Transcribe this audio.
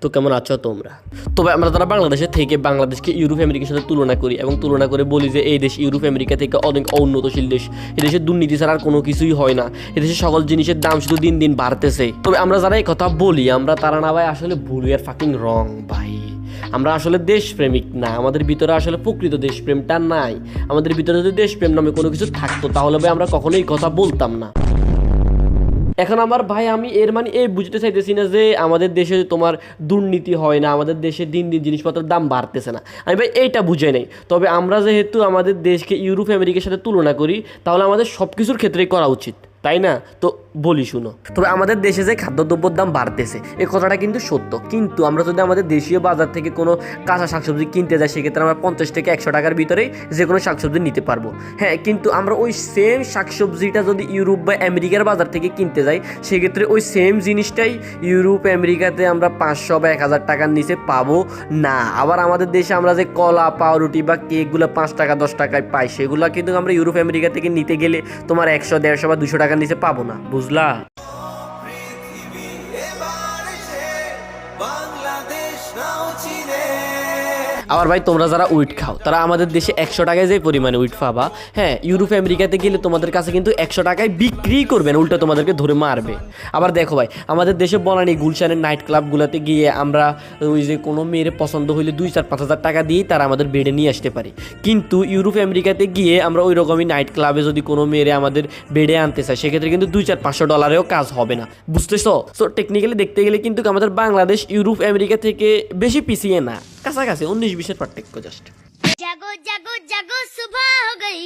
তো কেমন আছো তোমরা? তবে আমরা তারা বাংলাদেশে থেকে বাংলাদেশকে ইউরোপ আমেরিকার সাথে তুলনা করি এবং তুলনা করে বলি যে এই দেশ ইউরোপ আমেরিকা থেকে অনেক উন্নতশীল দেশ। এদেশে দুর্নীতি ছাড়া আর কোনো কিছুই হয় না। এদেশে সকল জিনিসের দাম শুধু দিন দিন বাড়তেছে। তবে আমরা যারা এই কথা বলি আমরা তারা না ভাই আসলে ভুল আর ফাকিং রং ভাই। আমরা আসলে দেশপ্রেমিক না, আমাদের ভিতরে আসলে প্রকৃত দেশপ্রেমটা নাই। আমাদের ভিতরে যদি দেশপ্রেম নামে কোনো কিছু থাকতো তাহলে ভাই আমরা কখনোই কথা বলতাম না। এখন আমার ভাই আমি এর মানে এই বুঝতে চাইতেছি না যে আমাদের দেশে তোমার দুর্নীতি হয় না, আমাদের দেশে দিন দিন জিনিসপত্রের দাম বাড়তেছে না, আমি ভাই এইটা বুঝে নেই। তবে আমরা যেহেতু আমাদের দেশকে ইউরোপ আমেরিকার সাথে তুলনা করি তাহলে আমাদের সব কিছুর ক্ষেত্রেই করা উচিত, তাই না? তো বলি শুনো, তবে আমাদের দেশে যে খাদ্যদ্রব্যের দাম বাড়তেছে এই কথাটা কিন্তু সত্য, কিন্তু আমরা যদি আমাদের দেশীয় বাজার থেকে কোনো কাঁচা শাকসবজি কিনতে যাই সেক্ষেত্রে আমরা 50 থেকে 100 টাকার ভিতরেই যে কোনো শাকসবজি নিতে পারবো। হ্যাঁ, কিন্তু আমরা ওই সেম শাকসবজিটা যদি ইউরোপ বা আমেরিকার বাজার থেকে কিনতে যাই সেক্ষেত্রে ওই সেম জিনিসটাই ইউরোপ আমেরিকাতে আমরা 500 বা 1000 টাকার নিচে পাবো না। আবার আমাদের দেশে আমরা যে কলা পাউরুটি বা কেকগুলো 5 টাকা 10 টাকায় পাই সেগুলো কিন্তু আমরা ইউরোপ আমেরিকা থেকে নিতে গেলে তোমার 100 150 বা 200 টাকার নিচে পাবো না, বুঝলা? আবার ভাই তোমরা যারা উইট খাও তারা আমাদের দেশে 100 টাকায় যে পরিমাণে উইট পাবা, হ্যাঁ ইউরোপ আমেরিকাতে গেলে তোমাদের কাছে কিন্তু 100 টাকায় বিক্রি করবে না, উল্টা তোমাদেরকে ধরে মারবে। আবার দেখো ভাই আমাদের দেশে বনানী গুলশানের নাইট ক্লাবগুলোতে গিয়ে আমরা ওই যে কোনো মেয়ের পছন্দ হইলে 2-4-5 হাজার টাকা দিয়েই তারা আমাদের বেডে নিয়ে আসতে পারি, কিন্তু ইউরোপ আমেরিকাতে গিয়ে আমরা ওই রকমই নাইট ক্লাবে যদি কোনো মেয়েরে আমাদের বেডে আনতে চাই সেক্ষেত্রে কিন্তু $200-500 কাজ হবে না, বুঝতেছো? সো টেকনিক্যালি দেখতে গেলে কিন্তু আমাদের বাংলাদেশ ইউরোপ আমেরিকা থেকে বেশি পিছিয়ে না, কাছাকাছি 19-20 পার্থক্য জাস্ট। जागो जागो जागो सुबह हो गई।